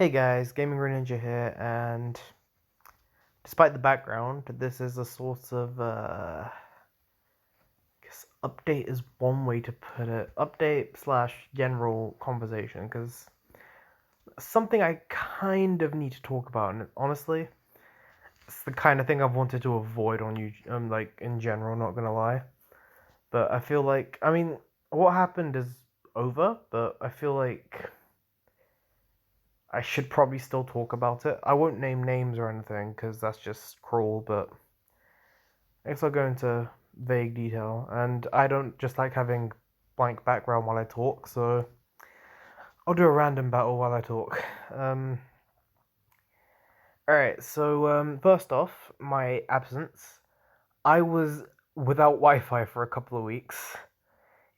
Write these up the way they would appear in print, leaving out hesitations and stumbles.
Hey guys, Gaming Ninja here, and despite the background, this is a sort of, I guess update is one way to put it. Update slash general conversation, because something I kind of need to talk about, and honestly, it's the kind of thing I've wanted to avoid on YouTube, like in general, not gonna lie. But I feel like, what happened is over, but I feel like I should probably still talk about it. I won't name names or anything because that's just cruel, but I guess I'll go into vague detail. And I don't just like having blank background while I talk, so I'll do a random battle while I talk. Alright, so first off, my absence. I was without Wi Fi for a couple of weeks.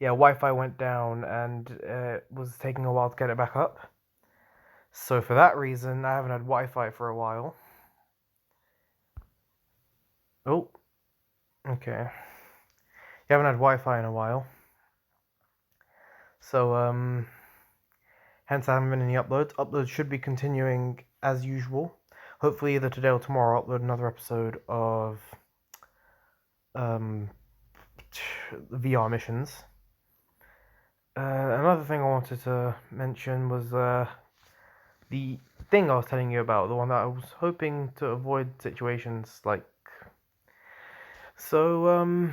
Yeah, Wi Fi went down and it was taking a while to get it back up. So for that reason, I haven't had Wi Fi for a while. Oh, okay. You haven't had Wi-Fi in a while, so hence I haven't been any uploads. Uploads should be continuing as usual. Hopefully, either today or tomorrow, I'll upload another episode of um VR missions. Another thing I wanted to mention was the thing I was telling you about, the one that I was hoping to avoid situations like. So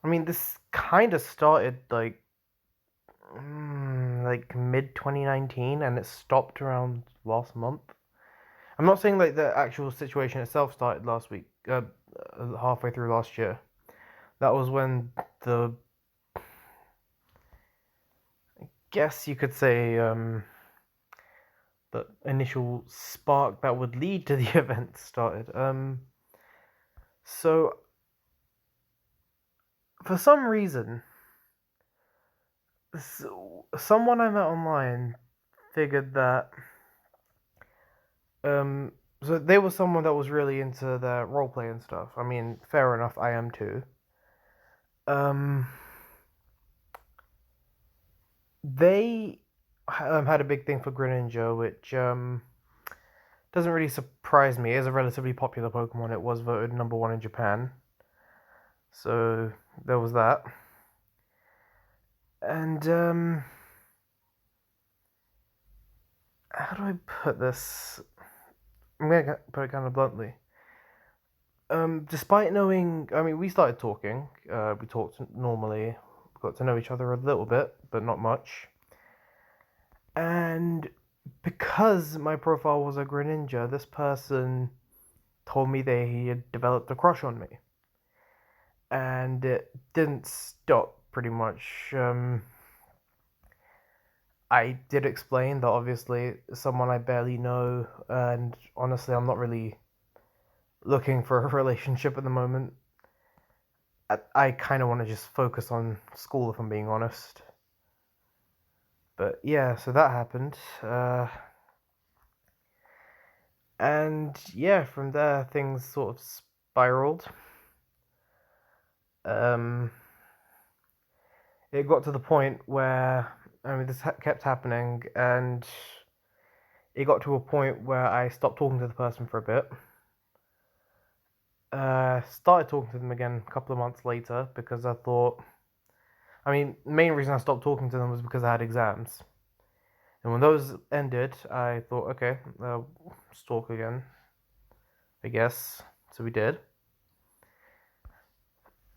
this kind of started like mid 2019, and it stopped around last month. I'm not saying like the actual situation itself started last week, halfway through last year. That was when the, guess you could say, the initial spark that would lead to the event started. So for some reason, someone I met online figured that um so they were someone that was really into the roleplay and stuff. I mean, fair enough, I am too. Um they had a big thing for Greninja, which doesn't really surprise me. It is a relatively popular Pokemon. It was voted number one in Japan, so there was that. And how do I put this? I'm gonna put it kind of bluntly. Despite knowing, we started talking. We talked normally, got to know each other a little bit, but not much. And because my profile was a Greninja, this person told me they had developed a crush on me. And it didn't stop, pretty much. I did explain that obviously someone I barely know, and honestly, I'm not really looking for a relationship at the moment. I kind of want to just focus on school, if I'm being honest. But yeah, so that happened. And yeah, from there, things sort of spiraled. Um, it got to the point where, this kept happening, and it got to a point where I stopped talking to the person for a bit. Started talking to them again a couple of months later because I thought, the main reason I stopped talking to them was because I had exams. And when those ended, I thought, okay, let's talk again, I guess. So we did.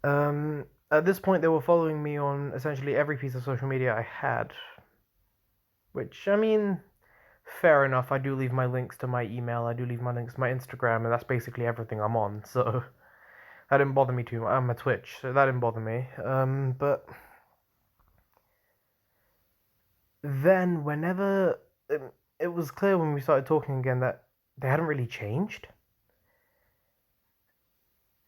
At this point, they were following me on essentially every piece of social media I had. Which, fair enough. I do leave my links to my email, I do leave my links to my Instagram, and that's basically everything I'm on. So that didn't bother me too much. I'm a Twitch, so that didn't bother me. But then whenever it was clear when we started talking again that they hadn't really changed.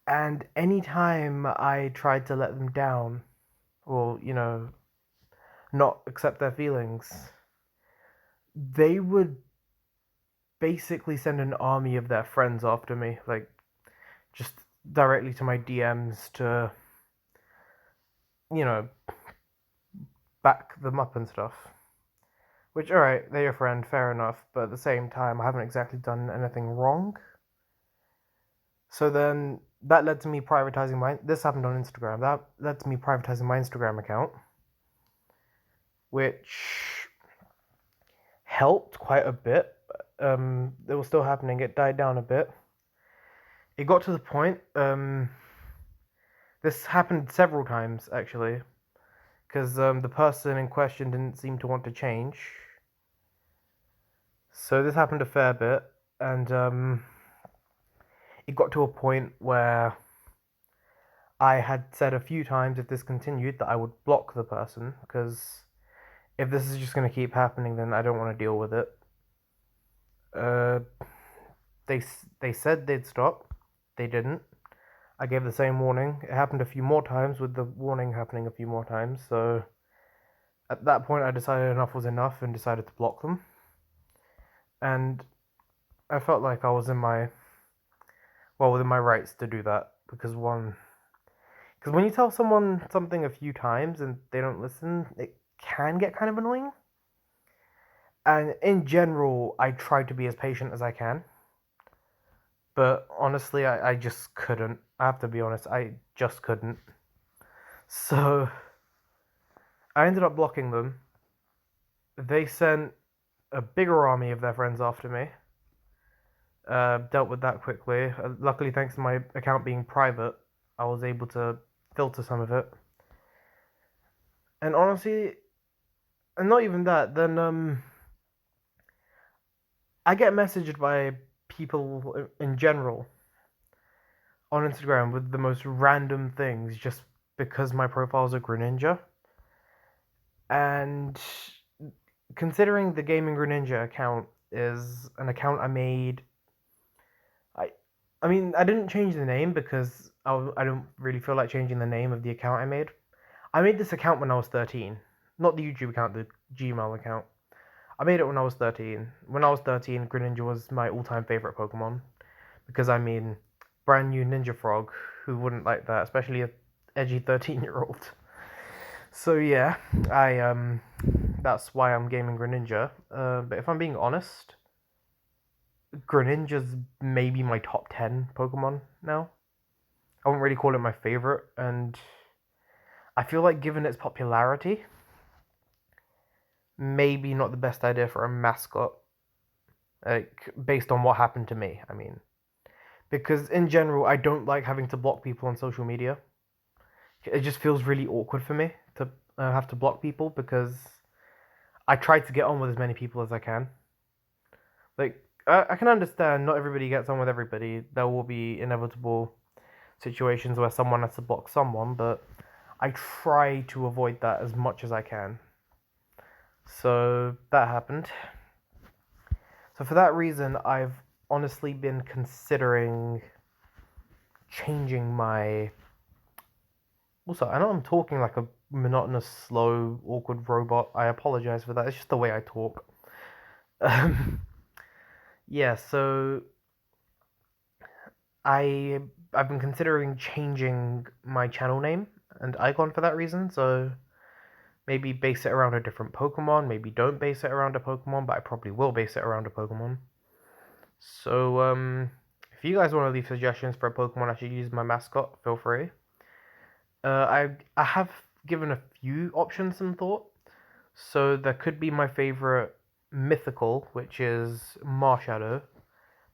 And anytime I tried to let them down, or, not accept their feelings, they would basically send an army of their friends after me, like, just directly to my DMs to, you know, back them up and stuff. Which, alright, they're your friend, fair enough, but at the same time, I haven't exactly done anything wrong. So then that led to me privatizing this happened on Instagram. That led to me privatizing my Instagram account, which helped quite a bit. It was still happening. It died down a bit. It got to the point. This happened several times actually, because the person in question didn't seem to want to change. So this happened a fair bit, and it got to a point where I had said a few times if this continued that I would block the person, because if this is just going to keep happening, then I don't want to deal with it. Uh, they said they'd stop. They didn't. I gave the same warning. It happened a few more times, with the warning happening a few more times. So at that point, I decided enough was enough and decided to block them. And I felt like I was within my rights to do that, because when you tell someone something a few times and they don't listen, it can get kind of annoying. And in general, I try to be as patient as I can. But honestly, I just couldn't. I have to be honest, I just couldn't. So I ended up blocking them. They sent a bigger army of their friends after me. Dealt with that quickly. Luckily, thanks to my account being private, I was able to filter some of it. And honestly, and not even that, then I get messaged by people in general on Instagram with the most random things just because my profile is a Greninja. And considering the Gaming Greninja account is an account I made, I mean, I didn't change the name because I don't really feel like changing the name of the account I made. I made this account when I was 13. Not the YouTube account, the Gmail account. I made it when I was 13. When I was 13, Greninja was my all-time favorite Pokemon. Because, I mean, brand new Ninja Frog, who wouldn't like that, especially a edgy 13-year-old. So yeah, that's why I'm gaming Greninja. But if I'm being honest, Greninja's maybe my top 10 Pokemon now. I wouldn't really call it my favorite, and I feel like given its popularity, maybe not the best idea for a mascot, like, based on what happened to me, I mean. Because in general, I don't like having to block people on social media. It just feels really awkward for me to have to block people, because I try to get on with as many people as I can. Like, I can understand not everybody gets on with everybody. There will be inevitable situations where someone has to block someone, but I try to avoid that as much as I can. So that happened. So for that reason, I've honestly been considering changing my... Also, I know I'm talking like a monotonous, slow, awkward robot. I apologize for that. It's just the way I talk. Yeah, so I I've been considering changing my channel name and icon for that reason. So maybe base it around a different Pokemon. Maybe don't base it around a Pokemon, but I probably will base it around a Pokemon. So if you guys want to leave suggestions for a Pokemon I should use my mascot, feel free. I have given a few options some thought. So there could be my favorite mythical, which is Marshadow.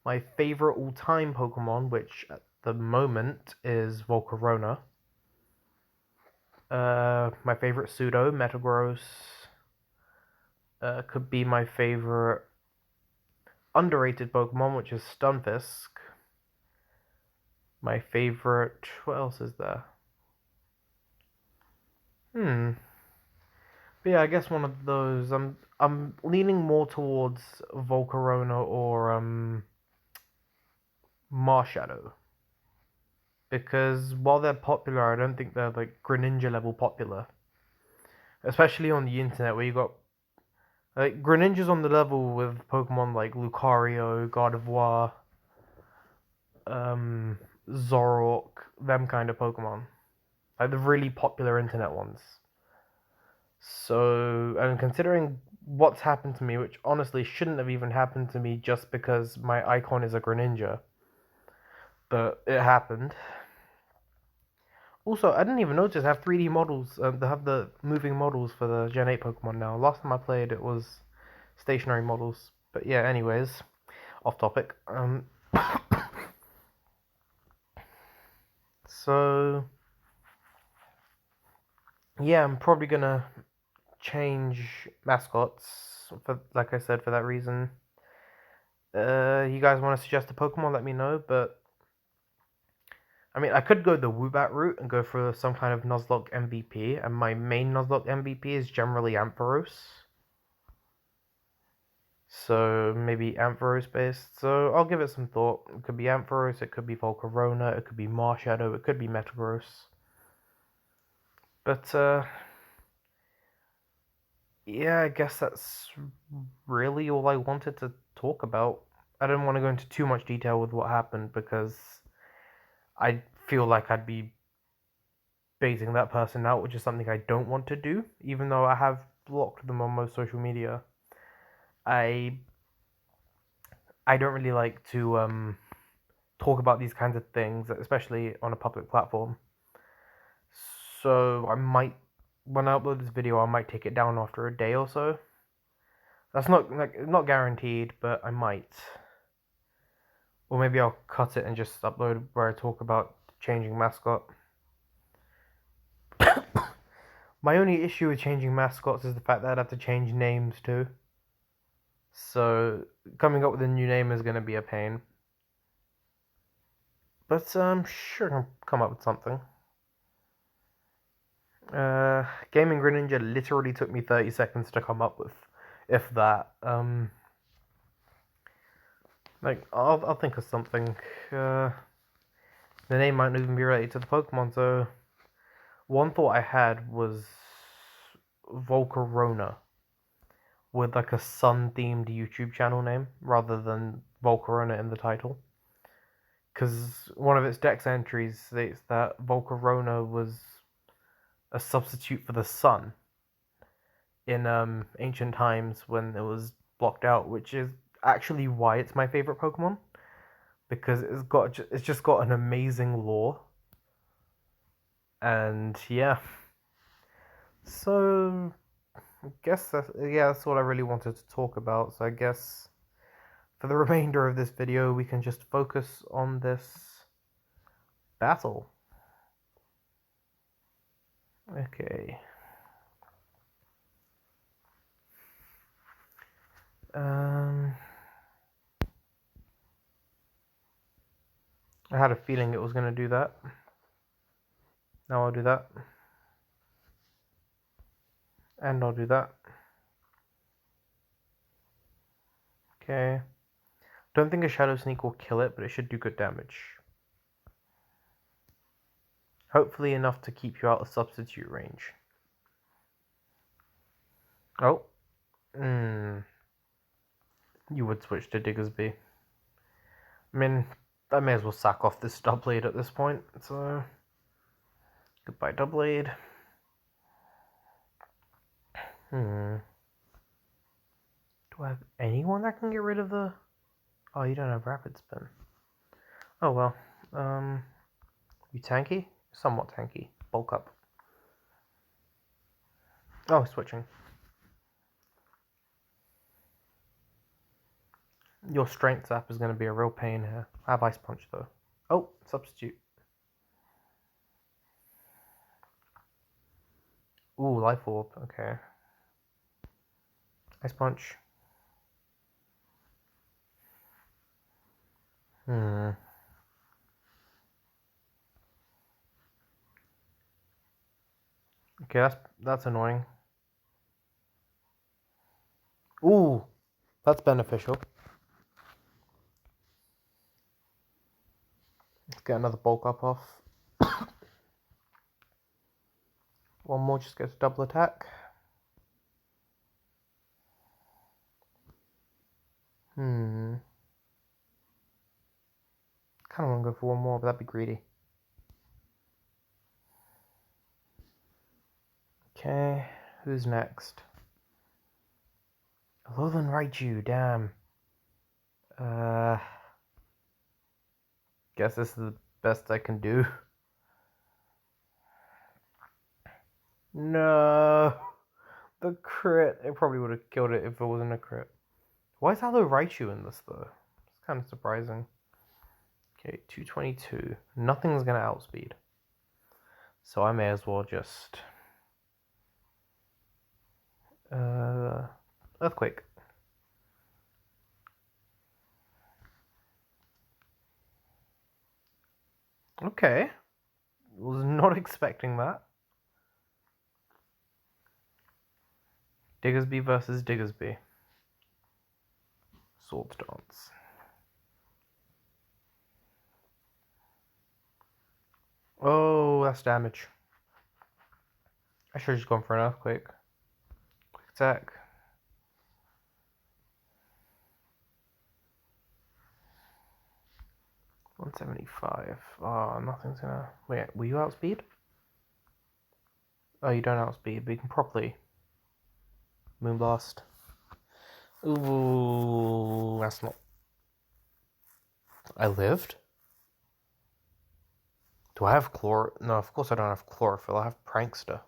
My favorite all-time Pokemon, which at the moment is Volcarona. My favorite pseudo, Metagross. Could be my favorite underrated Pokemon, which is Stunfisk. My favorite... What else is there? But yeah, I guess one of those. I'm leaning more towards Volcarona or Marshadow. Because while they're popular, I don't think they're like Greninja level popular. Especially on the internet where you got like Greninja's on the level with Pokemon like Lucario, Gardevoir, Zoroark, them kind of Pokemon. Like the really popular internet ones. So, and considering what's happened to me, which honestly shouldn't have even happened to me just because my icon is a Greninja. But it happened. Also, I didn't even notice I have 3D models. They have the moving models for the Gen 8 Pokemon now. Last time I played, it was stationary models. But yeah, anyways, off topic. So yeah, I'm probably gonna change mascots for, like I said, for that reason. You guys want to suggest a Pokemon? Let me know. But I mean, I could go the Woobat route and go for some kind of Nuzlocke MVP, and my main Nuzlocke MVP is generally Ampharos. So maybe Ampharos based. So I'll give it some thought. It could be Ampharos, it could be Volcarona, it could be Marshadow, it could be Metagross. But yeah, I guess that's really all I wanted to talk about. I didn't want to go into too much detail with what happened because I feel like I'd be baiting that person out, which is something I don't want to do, even though I have blocked them on most social media. I I don't really like to talk about these kinds of things, especially on a public platform. So I might, when I upload this video, I might take it down after a day or so. That's not guaranteed, but I might. Or maybe I'll cut it and just upload where I talk about changing mascot. My only issue with changing mascots is the fact that I'd have to change names too. So coming up with a new name is going to be a pain. But I'm sure I can come up with something. Gaming Greninja literally took me 30 seconds to come up with, if that. I'll think of something. The name might not even be related to the Pokemon. So one thought I had was Volcarona, with like a sun-themed YouTube channel name rather than Volcarona in the title. Because one of its dex entries states that Volcarona was a substitute for the sun in ancient times when it was blocked out, which is actually why it's my favorite Pokemon, because it's just got an amazing lore. And yeah, so I guess that's what I really wanted to talk about. So I guess for the remainder of this video, we can just focus on this battle. Okay. I had a feeling it was going to do that. Now I'll do that. And I'll do that. Okay. Don't think a Shadow Sneak will kill it, but it should do good damage. Hopefully enough to keep you out of substitute range. Oh. You would switch to Diggersby. I mean, I may as well sack off this Doublade at this point, so... Goodbye, Doublade. Do I have anyone that can get rid of the... Oh, you don't have Rapid Spin. Oh, well. You tanky? Somewhat tanky. Bulk up. Oh, switching. Your Strength Zap is going to be a real pain here. I have Ice Punch, though. Oh, substitute. Ooh, Life Orb. Okay. Ice Punch. Okay, that's annoying. Ooh, that's beneficial. Let's get another bulk up off. One more just gets double attack. Kind of want to go for one more, but that'd be greedy. Okay, who's next? Lower than Raichu, damn. Guess this is the best I can do. No. The crit. It probably would have killed it if it wasn't a crit. Why is Hello Raichu in this though? It's kind of surprising. Okay, 222. Nothing's gonna outspeed. So I may as well just... Earthquake. Okay. Was not expecting that. Diggersby versus Diggersby. Sword Dance. Oh, that's damage. I should have just gone for an Earthquake. Quick attack. $175. Oh, nothing's gonna... Wait, will you outspeed? Oh, you don't outspeed, but you can properly... Moonblast. Ooh, that's not... I lived? Do I have No, of course I don't have Chlorophyll. I have Prankster.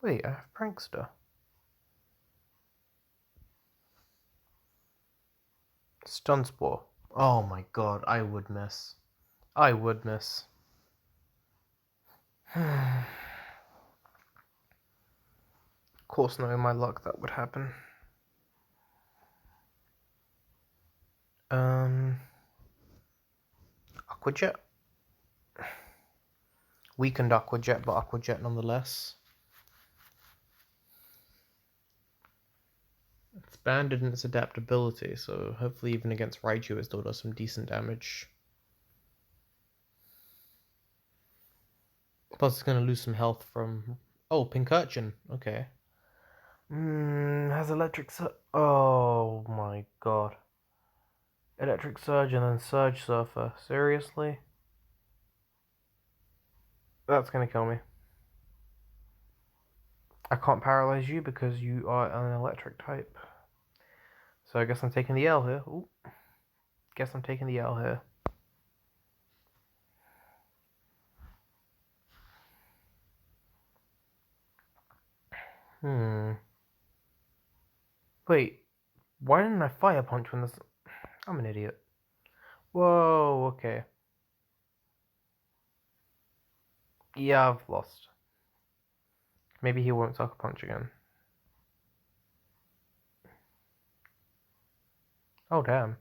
Wait, I have Prankster. Stun Spore. Oh my god, I would miss. I would miss. Of course, knowing my luck, that would happen. Aqua Jet. Weakened Aqua Jet, but Aqua Jet nonetheless. Expanded in its adaptability, so hopefully even against Raichu it still does some decent damage. Plus it's going to lose some health from... Oh, Pink Urchin. Okay. Has Electric Surge... Oh my god. Electric Surge and then Surge Surfer. Seriously? That's going to kill me. I can't paralyze you because you are an electric type. So I guess I'm taking the L here. Ooh. Guess I'm taking the L here. Wait. Why didn't I Fire Punch when this... I'm an idiot. Whoa, okay. Yeah, I've lost. Maybe he won't Sucker Punch again. Oh, damn.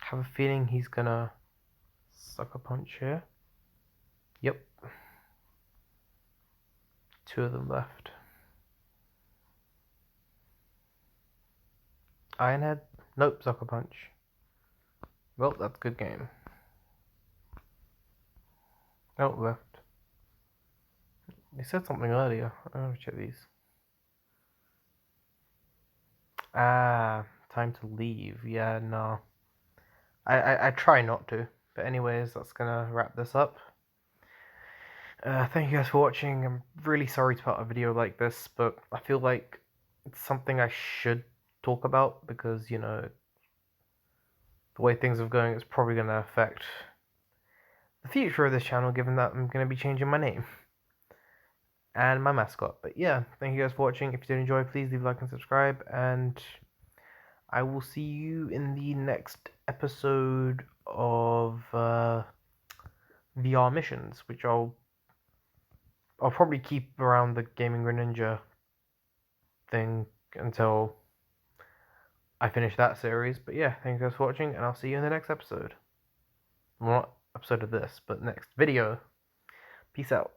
I have a feeling he's gonna Sucker Punch here. Yep. 2 of them left. Ironhead? Nope, Sucker Punch. Well, that's a good game. Oh, left. They said something earlier. I'm gonna check these. Ah, time to leave. Yeah, no. I try not to. But anyways, that's gonna wrap this up. Thank you guys for watching. I'm really sorry to put a video like this, but I feel like it's something I should talk about because, you know, the way things are going, it's probably going to affect the future of this channel, given that I'm going to be changing my name and my mascot. But yeah, thank you guys for watching. If you did enjoy, please leave a like and subscribe, and I will see you in the next episode of VR missions, which I'll probably keep around the Gaming Greninja thing until I finish that series. But yeah, thank you guys for watching, and I'll see you in the next episode. Well, not episode of this, but next video. Peace out.